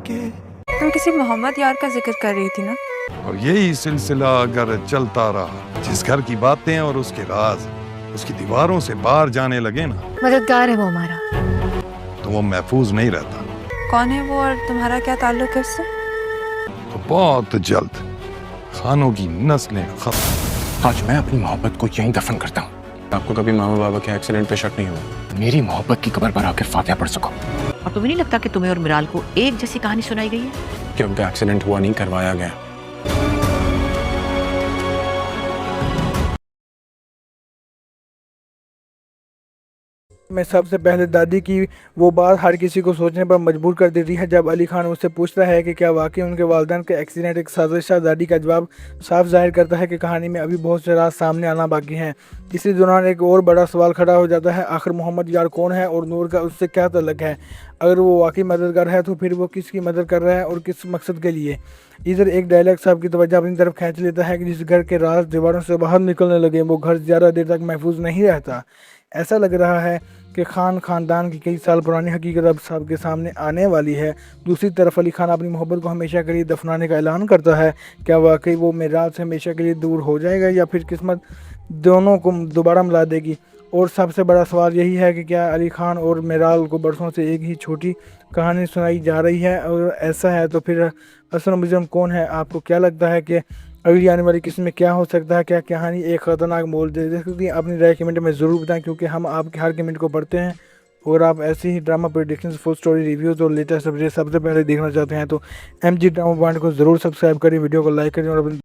के। तुम किसी मोहम्मद यार का जिक्र कर रही थी ना? और यही सिलसिला अगर चलता रहा, जिस घर की बातें और उसके राज उसकी दीवारों से बाहर जाने लगे ना, मददगार है वो हमारा, तो वो महफूज नहीं रहता। कौन है वो और तुम्हारा क्या ताल्लुक है उससे? तो बहुत जल्द खानों की नस्लें खत्म। आज मैं अपनी मोहब्बत को यहीं दफन करता हूँ। आपको कभी मामा बाबा के एक्सीडेंट पे शक नहीं हुआ? मेरी मोहब्बत की कब्र पर आकर फातिहा पढ़ सको। और तुम्हें नहीं लगता कि तुम्हें और मिराल को एक जैसी कहानी सुनाई गई है? कि उनका एक्सीडेंट हुआ नहीं, करवाया गया। में सबसे पहले दादी की वो बात हर किसी को सोचने पर मजबूर कर देती है। जब अली खान उससे पूछता है कि क्या वाकई उनके वालिदैन का एक्सीडेंट एक साजिश है, दादी का जवाब साफ जाहिर करता है कि कहानी में अभी बहुत से राज सामने आना बाकी हैं। इसी दौरान एक और बड़ा सवाल खड़ा हो जाता है, आखिर मोहम्मद यार कौन है और नूर का उससे क्या तल्लुक है? अगर वो वाकई मददगार है तो फिर वो किसकी मदद कर रहा है और किस मकसद के लिए? इधर एक डायलॉग साहब की तवज्जो अपनी तरफ खींच लेता है कि जिस घर के राज दीवारों से बाहर निकलने लगे वो घर ज़्यादा देर तक महफूज नहीं रहता। ऐसा लग रहा है कि खानदान की कई साल पुरानी हकीकत अब सबके सामने आने वाली है। दूसरी तरफ अली खान अपनी मोहब्बत को हमेशा के लिए दफनाने का ऐलान करता है। क्या वाकई वो मिराल से हमेशा के लिए दूर हो जाएगा या फिर किस्मत दोनों को दोबारा मिला देगी? और सबसे बड़ा सवाल यही है कि क्या अली खान और मिराल को बरसों से एक ही छोटी कहानी सुनाई जा रही है? और ऐसा है तो फिर असल मुजरिम कौन है? आपको क्या लगता है कि अगली आने वाली किस्म में क्या हो सकता है? क्या कहानी एक ख़तरनाक मोड़ दे सकती है? अपनी राय कमेंट में ज़रूर बताएं, क्योंकि हम आपके हर कमेंट को पढ़ते हैं और आप ऐसे ही drama predictions, full story reviews और लेटेस्ट अपडेट सबसे पहले देखना चाहते हैं तो MG ड्रामा पॉइंट को ज़रूर सब्सक्राइब करें, वीडियो को लाइक करें और अपने